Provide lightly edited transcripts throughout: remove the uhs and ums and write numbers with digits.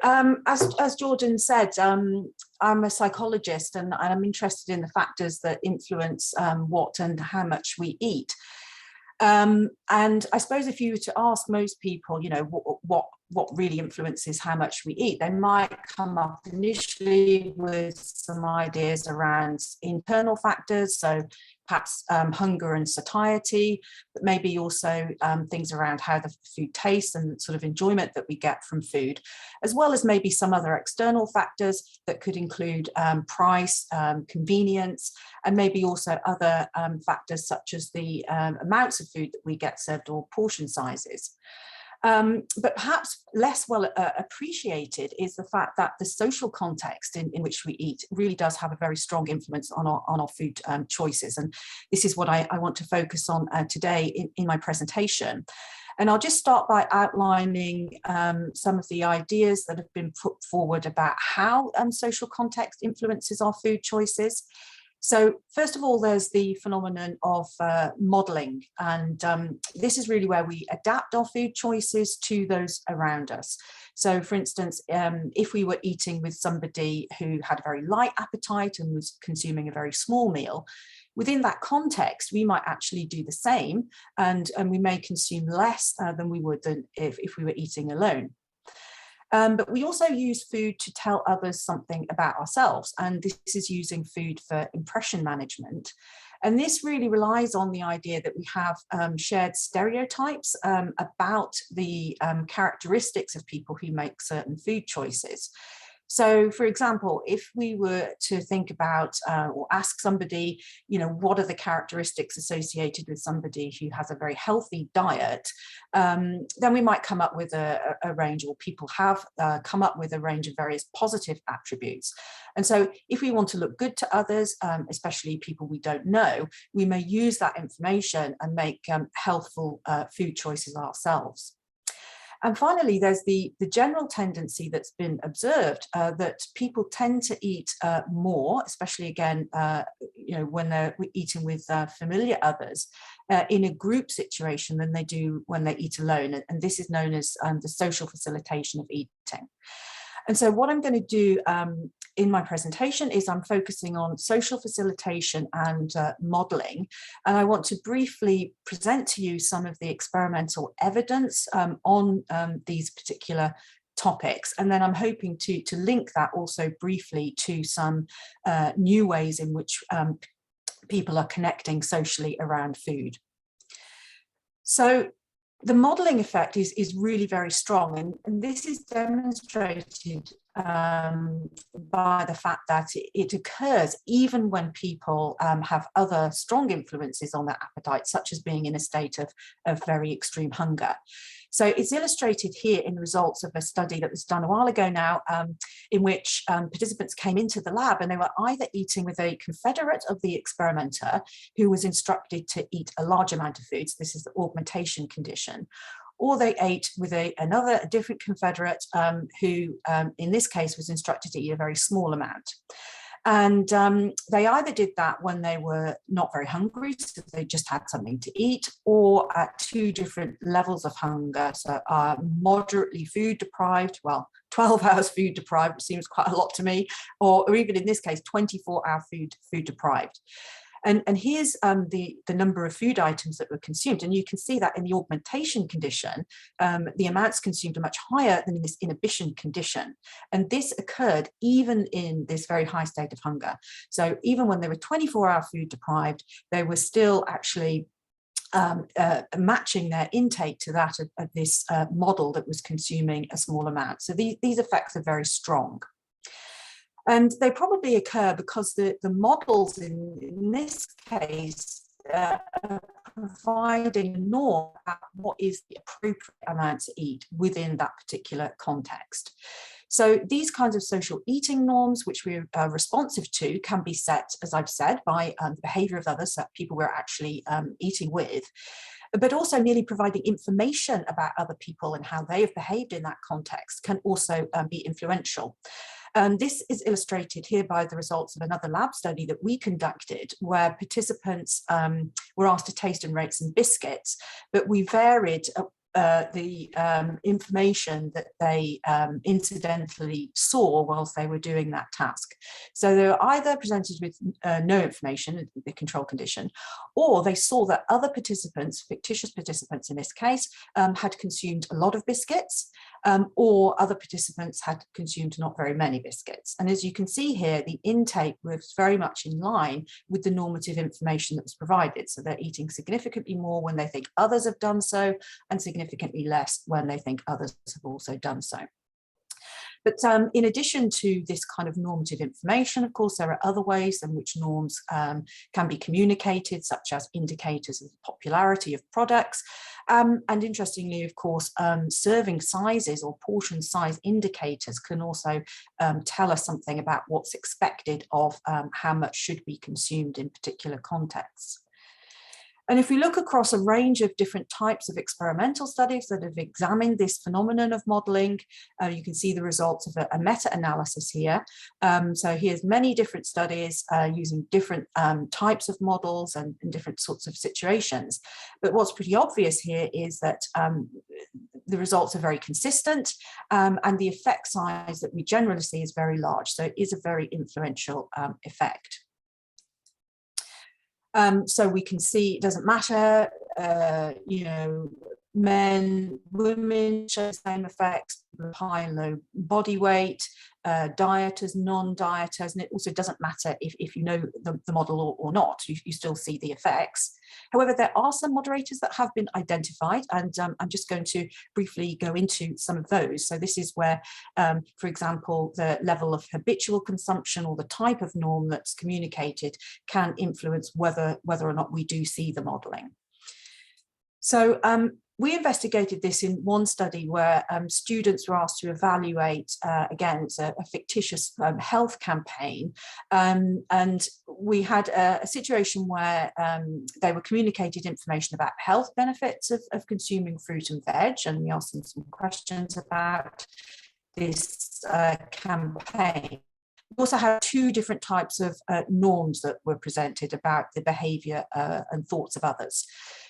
As Jordan said, I'm a psychologist, and I'm interested in the factors that influence what and how much we eat. And I suppose if you were to ask most people, you know, what really influences how much we eat, they might come up initially with some ideas around internal factors, so perhaps hunger and satiety, but maybe also things around how the food tastes and sort of enjoyment that we get from food, as well as maybe some other external factors that could include price, convenience, and maybe also other factors such as the amounts of food that we get served or portion sizes. But perhaps less well appreciated is the fact that the social context in which we eat really does have a very strong influence on our food choices. And this is what I want to focus on today in my presentation. And I'll just start by outlining some of the ideas that have been put forward about how social context influences our food choices. So first of all, there's the phenomenon of modelling, and this is really where we adapt our food choices to those around us. So for instance, if we were eating with somebody who had a very light appetite and was consuming a very small meal, within that context, we might actually do the same, and we may consume less than we would if we were eating alone. But we also use food to tell others something about ourselves, and this is using food for impression management. And this really relies on the idea that we have shared stereotypes about the characteristics of people who make certain food choices. So, for example, if we were to think about or ask somebody, you know, what are the characteristics associated with somebody who has a very healthy diet, then we might come up with a range, or people have come up with a range of various positive attributes. And so if we want to look good to others, especially people we don't know, we may use that information and make healthful food choices ourselves. And finally, there's the general tendency that's been observed that people tend to eat more, especially again, you know, when they're eating with familiar others in a group situation than they do when they eat alone. And this is known as the social facilitation of eating. And so what I'm going to do in my presentation is I'm focusing on social facilitation and modelling. And I want to briefly present to you some of the experimental evidence on these particular topics. And then I'm hoping to link that also briefly to some new ways in which people are connecting socially around food. So the modelling effect is really very strong, and this is demonstrated by the fact that it occurs even when people have other strong influences on their appetite, such as being in a state of very extreme hunger. So it's illustrated here in the results of a study that was done a while ago now, in which participants came into the lab and they were either eating with a confederate of the experimenter who was instructed to eat a large amount of food, so this is the augmentation condition, or they ate with a different confederate who in this case was instructed to eat a very small amount. And they either did that when they were not very hungry, so they just had something to eat, or at two different levels of hunger. So moderately food deprived, well, 12 hours food deprived, which seems quite a lot to me, or even in this case, 24-hour food deprived. And here's the number of food items that were consumed. And you can see that in the augmentation condition, the amounts consumed are much higher than in this inhibition condition. And this occurred even in this very high state of hunger. So even when they were 24-hour food deprived, they were still actually matching their intake to that of this model that was consuming a small amount. So these effects are very strong. And they probably occur because the models in this case are providing a norm about what is the appropriate amount to eat within that particular context. So these kinds of social eating norms, which we're responsive to, can be set, as I've said, by the behaviour of others, that people we're actually eating with, but also merely providing information about other people and how they have behaved in that context can also be influential. This is illustrated here by the results of another lab study that we conducted, where participants were asked to taste and rate some biscuits, but we varied information that they incidentally saw whilst they were doing that task. So they were either presented with no information, the control condition, or they saw that other participants, fictitious participants in this case, had consumed a lot of biscuits, or other participants had consumed not very many biscuits. And as you can see here, the intake was very much in line with the normative information that was provided. So they're eating significantly more when they think others have done so, and significantly less when they think others have also done so. But in addition to this kind of normative information, of course, there are other ways in which norms can be communicated, such as indicators of the popularity of products. And interestingly, of course, serving sizes or portion size indicators can also tell us something about what's expected of how much should be consumed in particular contexts. And if we look across a range of different types of experimental studies that have examined this phenomenon of modelling, you can see the results of a meta-analysis here. So here's many different studies using different types of models and different sorts of situations. But what's pretty obvious here is that the results are very consistent, and the effect size that we generally see is very large. So it is a very influential effect. So we can see it doesn't matter, you know, men, women show the same effects, high and low body weight, dieters, non-dieters, and it also doesn't matter if you know the model or not, you still see the effects. However, there are some moderators that have been identified, and I'm just going to briefly go into some of those. So this is where, for example, the level of habitual consumption or the type of norm that's communicated can influence whether or not we do see the modelling. So we investigated this in one study where students were asked to evaluate, again, it's a fictitious health campaign, and we had a situation where they were communicated information about health benefits of consuming fruit and veg, and we asked them some questions about this campaign. We also had two different types of norms that were presented about the behaviour and thoughts of others.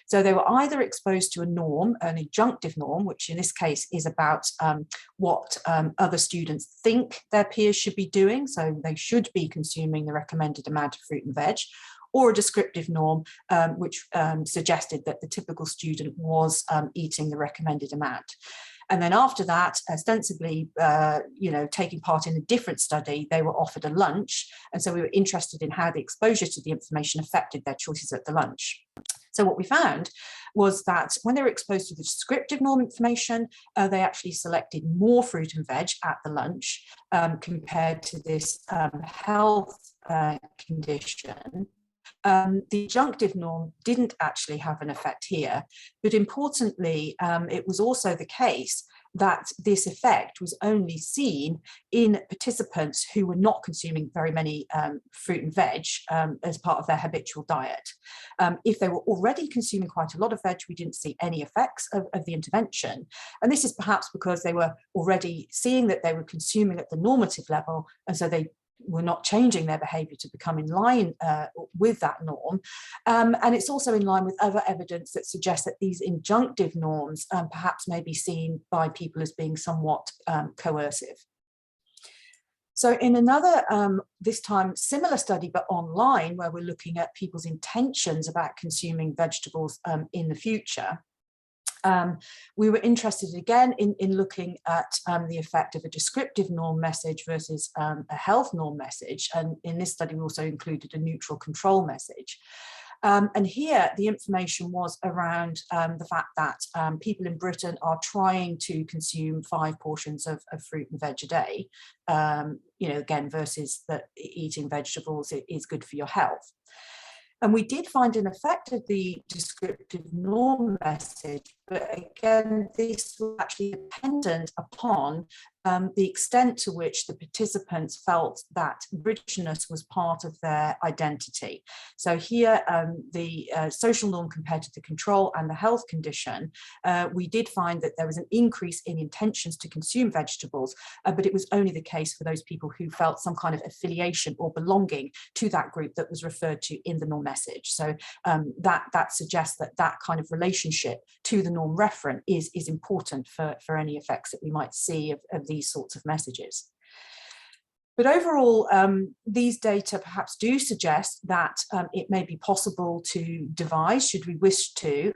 So they were either exposed to a norm, an adjunctive norm, which in this case is about what other students think their peers should be doing. So they should be consuming the recommended amount of fruit and veg, or a descriptive norm, which suggested that the typical student was eating the recommended amount. And then after that, ostensibly, you know, taking part in a different study, they were offered a lunch. And so we were interested in how the exposure to the information affected their choices at the lunch. So what we found was that when they were exposed to the descriptive norm information, they actually selected more fruit and veg at the lunch compared to this health condition. The adjunctive norm didn't actually have an effect here, but importantly, it was also the case that this effect was only seen in participants who were not consuming very many fruit and veg as part of their habitual diet. If they were already consuming quite a lot of veg, we didn't see any effects of the intervention. And this is perhaps because they were already seeing that they were consuming at the normative level, and so they were not changing their behaviour to become in line with that norm. And it's also in line with other evidence that suggests that these injunctive norms perhaps may be seen by people as being somewhat coercive. So in another, this time similar study, but online, where we're looking at people's intentions about consuming vegetables in the future, we were interested again in looking at the effect of a descriptive norm message versus a health norm message. And in this study, we also included a neutral control message. And here the information was around the fact that people in Britain are trying to consume 5 portions of fruit and veg a day, you know, again, versus that eating vegetables is good for your health. And we did find an effect of the descriptive norm message, but again, this was actually dependent upon the extent to which the participants felt that Britishness was part of their identity. So here, the social norm compared to the control and the health condition, we did find that there was an increase in intentions to consume vegetables, but it was only the case for those people who felt some kind of affiliation or belonging to that group that was referred to in the norm message. So that suggests that that kind of relationship to the norm referent is important for any effects that we might see of these sorts of messages. But overall, these data perhaps do suggest that it may be possible to devise, should we wish to,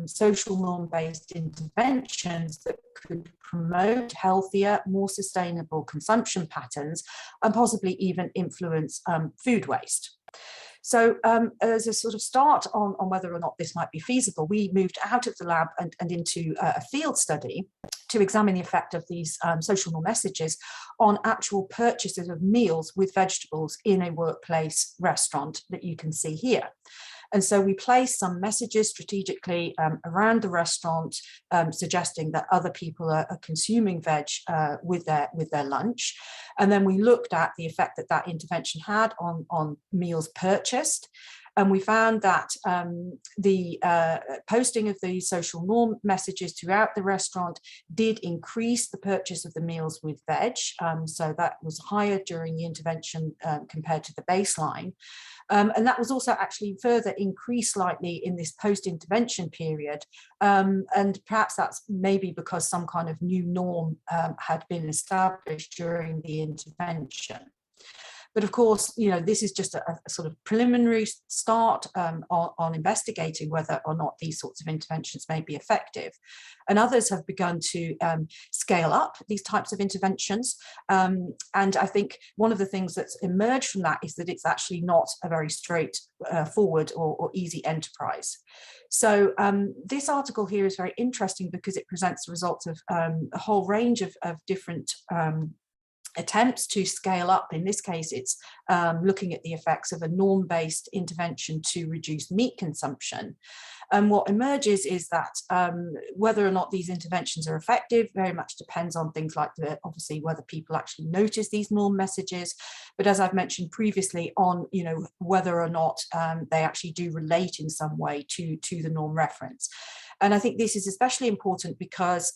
social norm-based interventions that could promote healthier, more sustainable consumption patterns and possibly even influence food waste. So as a sort of start on whether or not this might be feasible, we moved out of the lab and into a field study to examine the effect of these social norm messages on actual purchases of meals with vegetables in a workplace restaurant that you can see here. And so we placed some messages strategically around the restaurant, suggesting that other people are consuming veg with their lunch. And then we looked at the effect that that intervention had on meals purchased. And we found that the posting of these social norm messages throughout the restaurant did increase the purchase of the meals with veg. So that was higher during the intervention compared to the baseline. And that was also actually further increased slightly in this post-intervention period. And perhaps that's maybe because some kind of new norm had been established during the intervention. But of course, this is just a sort of preliminary start on investigating whether or not these sorts of interventions may be effective. And others have begun to scale up these types of interventions. And I think one of the things that's emerged from that is that it's actually not a very straightforward or easy enterprise. So this article here is very interesting because it presents the results of a whole range of different attempts to scale up. In this case, it's looking at the effects of a norm-based intervention to reduce meat consumption. And what emerges is that whether or not these interventions are effective very much depends on things like obviously whether people actually notice these norm messages, but as I've mentioned previously, on whether or not they actually do relate in some way to the norm reference. And I think this is especially important because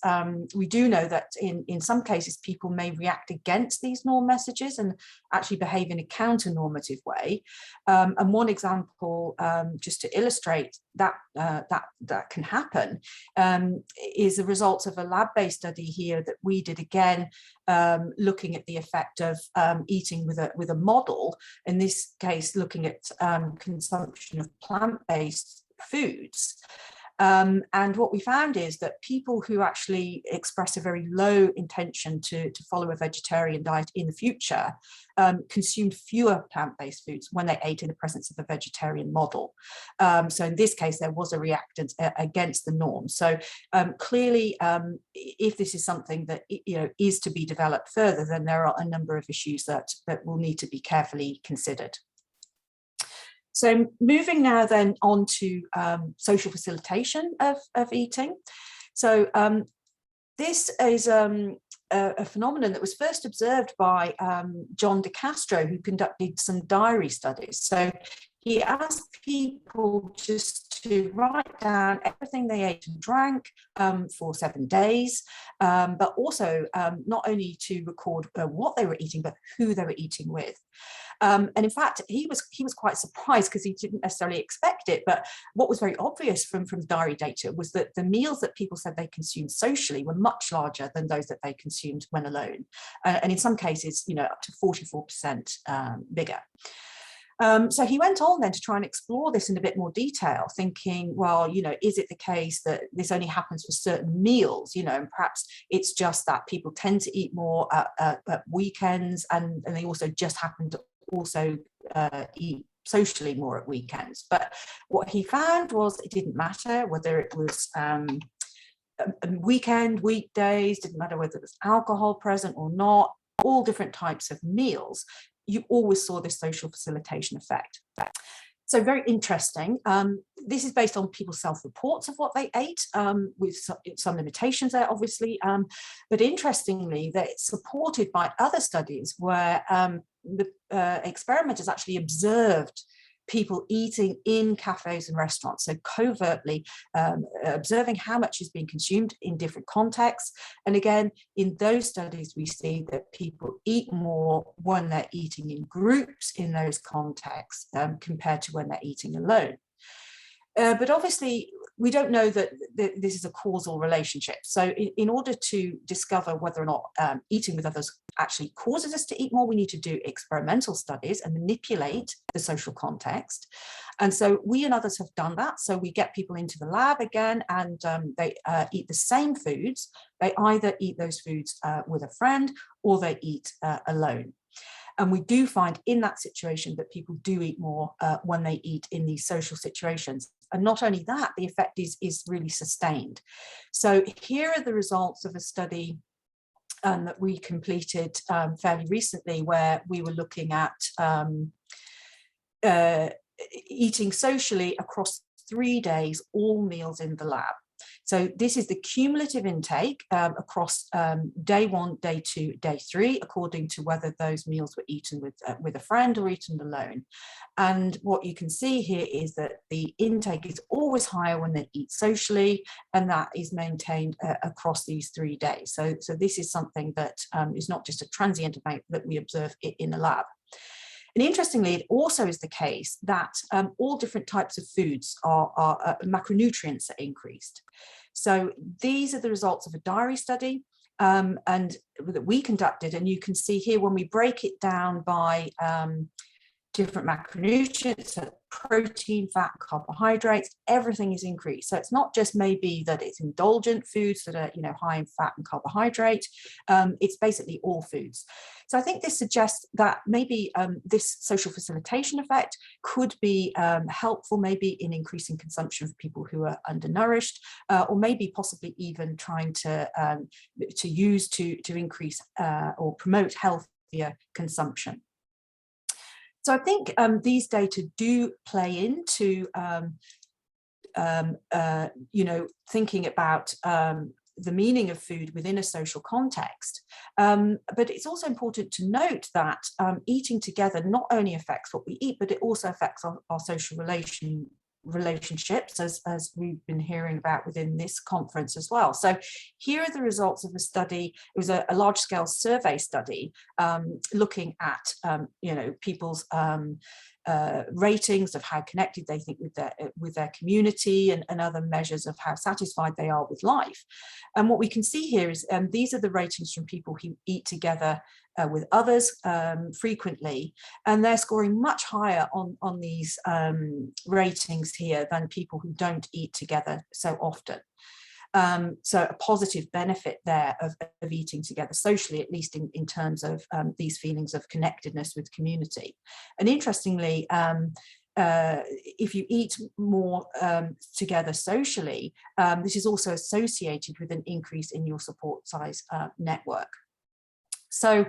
we do know that in some cases people may react against these norm messages and actually behave in a counter-normative way. And one example, just to illustrate that that can happen, is the results of a lab-based study here that we did again, looking at the effect of eating with a model, in this case looking at consumption of plant-based foods. And what we found is that people who actually express a very low intention to follow a vegetarian diet in the future consumed fewer plant-based foods when they ate in the presence of a vegetarian model. So in this case, there was a reactance against the norm. So clearly, if this is something that is to be developed further, then there are a number of issues that will need to be carefully considered. So moving now then on to social facilitation of eating. So this is a phenomenon that was first observed by John de Castro, who conducted some diary studies. So he asked people just to write down everything they ate and drank for 7 days, but also not only to record what they were eating, but who they were eating with. And in fact, he was quite surprised because he didn't necessarily expect it. But what was very obvious from diary data was that the meals that people said they consumed socially were much larger than those that they consumed when alone. And in some cases, up to 44% bigger. So he went on then to try and explore this in a bit more detail, thinking, well, is it the case that this only happens for certain meals, and perhaps it's just that people tend to eat more at weekends, and they also just happen to also eat socially more at weekends. But what he found was it didn't matter whether it was a weekend, weekdays, didn't matter whether there was alcohol present or not, all different types of meals, you always saw this social facilitation effect. So very interesting. This is based on people's self-reports of what they ate, with some limitations there, obviously. But interestingly, that it's supported by other studies where the experimenters actually observed people eating in cafes and restaurants, so covertly observing how much is being consumed in different contexts. And again, in those studies, we see that people eat more when they're eating in groups in those contexts compared to when they're eating alone. But obviously, we don't know that this is a causal relationship. So in order to discover whether or not eating with others actually causes us to eat more, we need to do experimental studies and manipulate the social context. And so we and others have done that. So we get people into the lab again, and they eat the same foods. They either eat those foods with a friend, or they eat alone. And we do find in that situation that people do eat more when they eat in these social situations. And not only that, the effect is really sustained. So here are the results of a study that we completed fairly recently, where we were looking at eating socially across 3 days, all meals in the lab. So this is the cumulative intake across day 1, day 2, day 3, according to whether those meals were eaten with a friend or eaten alone. And what you can see here is that the intake is always higher when they eat socially, and that is maintained across these 3 days. So this is something that is not just a transient event that we observe in the lab. And interestingly, it also is the case that all different types of foods are macronutrients are increased. So these are the results of a diary study and that we conducted. And you can see here, when we break it down by different macronutrients, so protein, fat, carbohydrates, everything is increased. So it's not just maybe that it's indulgent foods that are, high in fat and carbohydrate. It's basically all foods. So I think this suggests that maybe this social facilitation effect could be helpful, maybe in increasing consumption for people who are undernourished, or maybe possibly even trying to use to increase or promote healthier consumption. So I think these data do play into, thinking about the meaning of food within a social context. But it's also important to note that eating together not only affects what we eat, but it also affects our social relationships, as we've been hearing about within this conference as well. So here are the results of a study. It was a large-scale survey study looking at people's ratings of how connected they think with their community, and other measures of how satisfied they are with life. And what we can see here is these are the ratings from people who eat together with others frequently, and they're scoring much higher on these ratings here than people who don't eat together so often. So a positive benefit there of eating together socially, at least in terms of these feelings of connectedness with community. And interestingly, if you eat more together socially, this is also associated with an increase in your support size network. So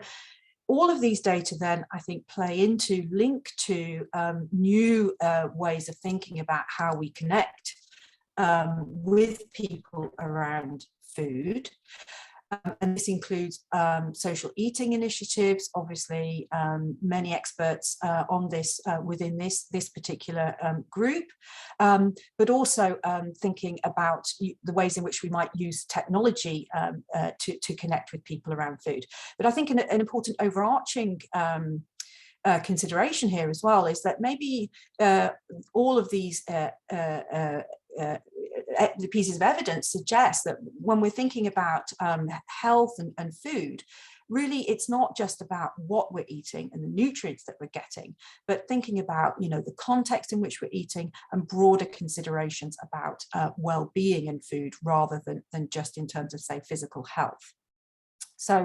all of these data then, I think, link to new ways of thinking about how we connect with people around food. And this includes social eating initiatives. Obviously, many experts on this within this particular group, but also thinking about the ways in which we might use technology to connect with people around food. But I think an important overarching consideration here as well is that maybe all of these the pieces of evidence suggest that when we're thinking about health and food, really it's not just about what we're eating and the nutrients that we're getting, but thinking about the context in which we're eating and broader considerations about well-being in food, rather than just in terms of, say, physical health. So,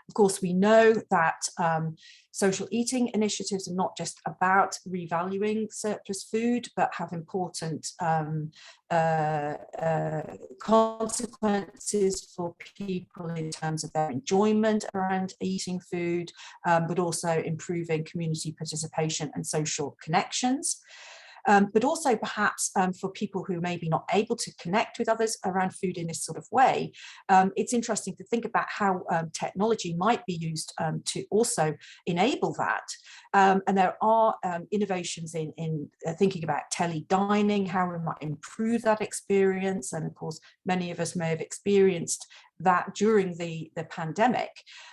of course, we know that social eating initiatives are not just about revaluing surplus food, but have important consequences for people in terms of their enjoyment around eating food, but also improving community participation and social connections. But also perhaps for people who may be not able to connect with others around food in this sort of way, it's interesting to think about how technology might be used to also enable that. And there are innovations in thinking about tele-dining, how we might improve that experience. And of course, many of us may have experienced that during the pandemic,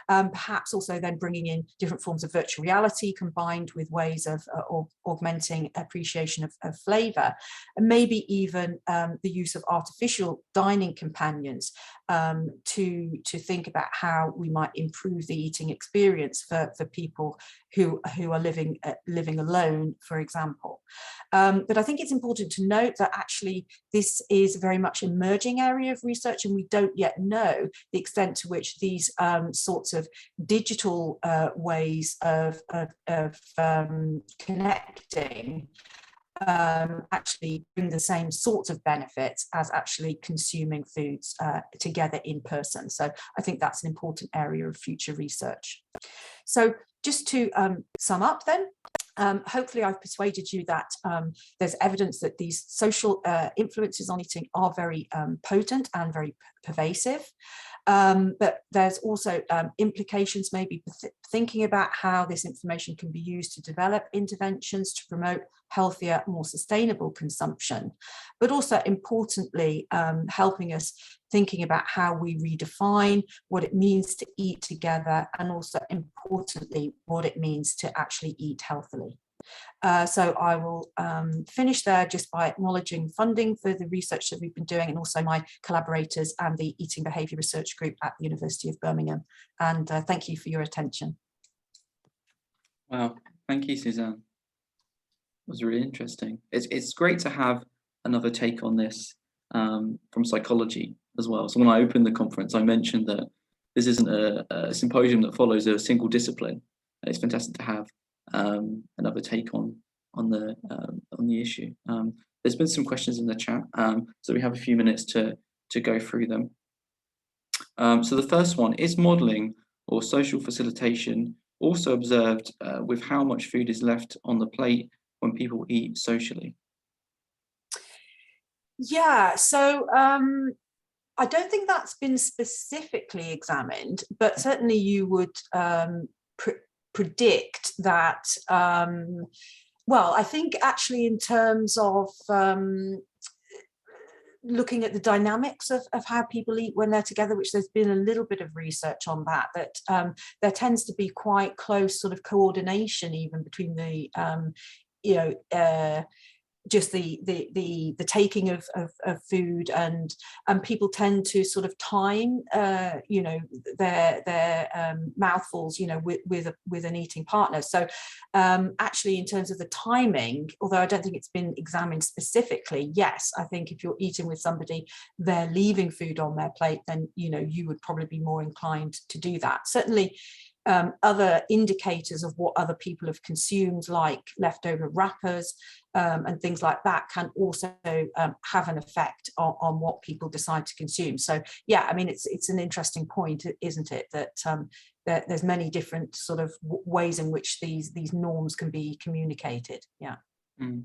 perhaps also then bringing in different forms of virtual reality combined with ways of augmenting appreciation of flavour, and maybe even the use of artificial dining companions to think about how we might improve the eating experience for people who are living alone, for example. But I think it's important to note that actually this is a very much emerging area of research, and we don't yet know the extent to which these sorts of digital ways of connecting actually bring the same sorts of benefits as actually consuming foods together in person. So I think that's an important area of future research. So just to sum up then, hopefully I've persuaded you that there's evidence that these social influences on eating are very potent and very pervasive. But there's also implications, maybe thinking about how this information can be used to develop interventions to promote healthier, more sustainable consumption, but also importantly, helping us thinking about how we redefine what it means to eat together, and also importantly, what it means to actually eat healthily. So I will finish there just by acknowledging funding for the research that we've been doing, and also my collaborators and the Eating Behaviour Research Group at the University of Birmingham. And thank you for your attention. Wow, thank you, Suzanne. It was really interesting. It's great to have another take on this from psychology as well. So when I opened the conference, I mentioned that this isn't a symposium that follows a single discipline. It's fantastic to have another take on the issue. There's been some questions in the chat, so we have a few minutes to go through them. So the first one is modelling or social facilitation also observed with how much food is left on the plate when people eat socially? Yeah, so I don't think that's been specifically examined, but certainly you would predict that, well, I think actually in terms of looking at the dynamics of how people eat when they're together, which there's been a little bit of research on that there tends to be quite close sort of coordination even between the just the taking of food, and people tend to sort of time their mouthfuls with an eating partner. So actually in terms of the timing, although I don't think it's been examined specifically, yes, I think if you're eating with somebody, they're leaving food on their plate, then you would probably be more inclined to do that. Certainly other indicators of what other people have consumed, like leftover wrappers and things like that, can also have an effect on what people decide to consume. So yeah, I mean, it's an interesting point, isn't it, that there's many different sort of ways in which these norms can be communicated. Yeah. Mm.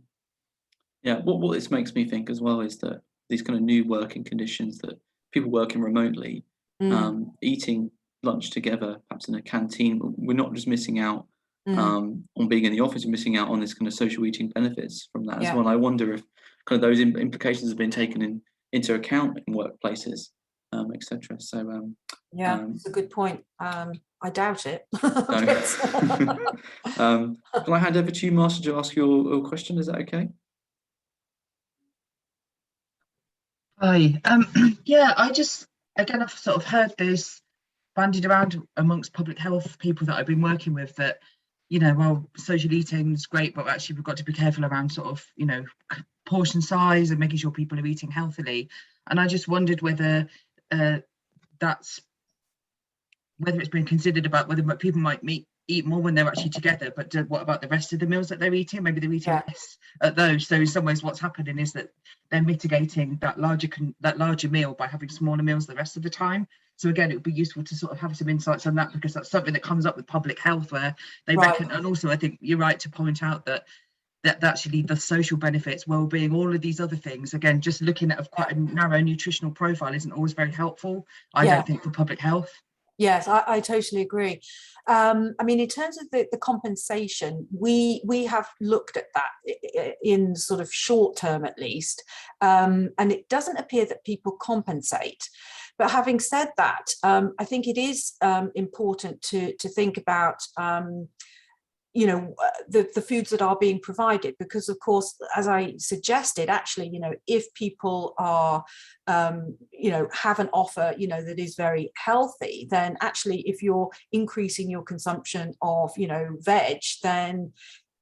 Yeah, what this makes me think as well is that these kind of new working conditions, that people working remotely, eating lunch together, perhaps in a canteen, we're not just missing out on being in the office, we're missing out on this kind of social eating benefits from that as well. And I wonder if kind of those implications have been taken into account in workplaces, etc. So yeah, it's a good point. I doubt it. Can I hand over to you, Master, to ask your question? Is that okay? Hi. Yeah, I've sort of heard this bandied around amongst public health people that I've been working with, that well, social eating is great, but actually we've got to be careful around sort of portion size and making sure people are eating healthily. And I just wondered whether it's been considered about whether people might eat more when they're actually together, but what about the rest of the meals that they're eating? Maybe they're eating less at those. So in some ways what's happening is that they're mitigating that larger meal by having smaller meals the rest of the time. So again, it would be useful to sort of have some insights on that, because that's something that comes up with public health, where they reckon, and also I think you're right to point out that actually the social benefits, well-being, all of these other things, again, just looking at quite a narrow nutritional profile isn't always very helpful, I don't think, for public health. Yes, I totally agree. I mean, in terms of the compensation, we have looked at that in sort of short term at least, and it doesn't appear that people compensate. But having said that, I think it is important to think about the foods that are being provided, because of course, as I suggested, actually, if people are have an offer that is very healthy, then actually if you're increasing your consumption of veg, then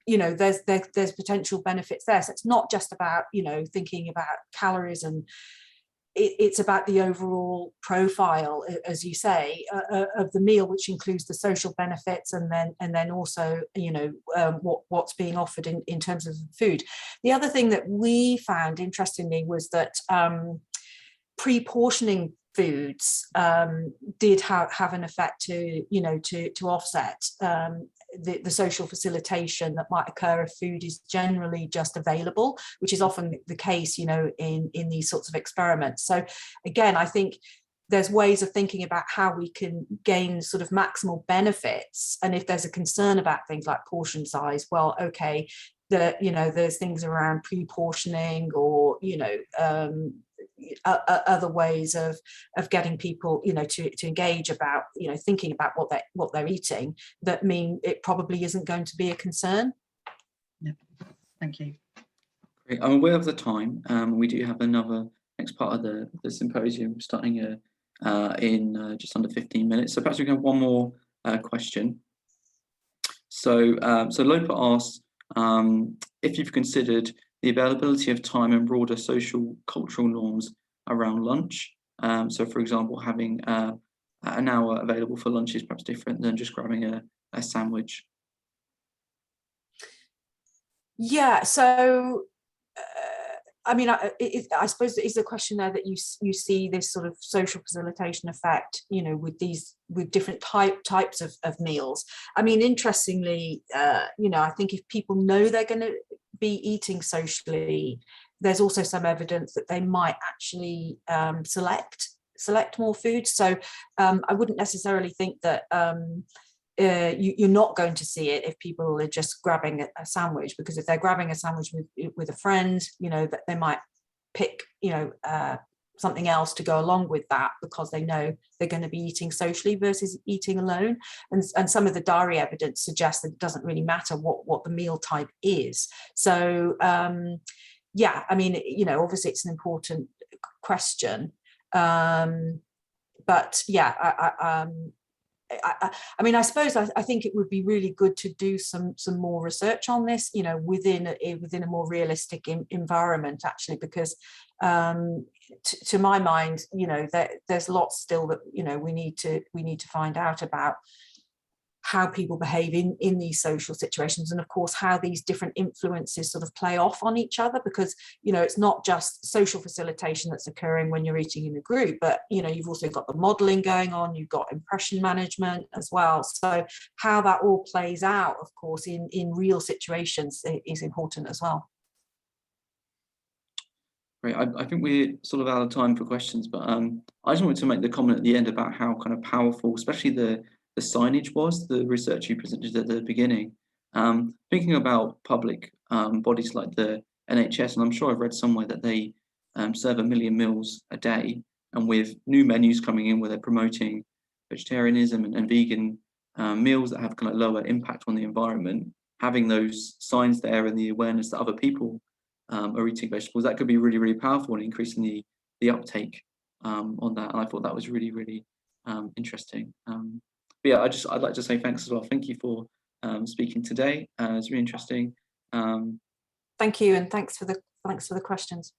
there's potential benefits there. So it's not just about thinking about calories, and it's about the overall profile, as you say, of the meal, which includes the social benefits, and then also what's being offered in terms of food. The other thing that we found interestingly was that pre-portioning foods did have an effect to offset the social facilitation that might occur if food is generally just available, which is often the case in these sorts of experiments. So again, I think there's ways of thinking about how we can gain sort of maximal benefits, and if there's a concern about things like portion size, well, okay, there's things around pre-portioning or other ways of getting people to engage about thinking about what they're eating, that mean it probably isn't going to be a concern. Yeah. Thank you. Great. I'm aware of the time. We do have another next part of the symposium starting in just under 15 minutes, so perhaps we can have one more question. So Lopa asks if you've considered the availability of time and broader social cultural norms around lunch. So for example, having an hour available for lunch is perhaps different than just grabbing a sandwich. Yeah, so I mean, I suppose it is a question there that you see this sort of social facilitation effect, with different types of meals. I mean, interestingly, I think if people know they're going to be eating socially, there's also some evidence that they might actually select more food. So I wouldn't necessarily think that you're not going to see it if people are just grabbing a sandwich, because if they're grabbing a sandwich with a friend, that they might pick something else to go along with that, because they know they're going to be eating socially versus eating alone. And some of the diary evidence suggests that it doesn't really matter what the meal type is. So yeah, I mean, obviously it's an important question, but yeah, I mean, I suppose I think it would be really good to do some more research on this, within a more realistic environment, actually, because to my mind, there's lots still that we need to find out about how people behave in these social situations, and of course how these different influences sort of play off on each other, because it's not just social facilitation that's occurring when you're eating in a group, but you've also got the modeling going on, you've got impression management as well. So how that all plays out, of course, in real situations is important as well. Great. I think we're sort of out of time for questions, but I just wanted to make the comment at the end about how kind of powerful, especially the signage was, the research you presented at the beginning. Thinking about public bodies like the NHS, and I'm sure I've read somewhere that they serve 1 million meals a day, and with new menus coming in where they're promoting vegetarianism and vegan meals that have kind of lower impact on the environment, having those signs there and the awareness that other people are eating vegetables, that could be really, really powerful in increasing the uptake on that. And I thought that was really, really interesting. But yeah, I'd like to say thanks as well. Thank you for speaking today. It's really interesting. Thank you, and thanks for the questions.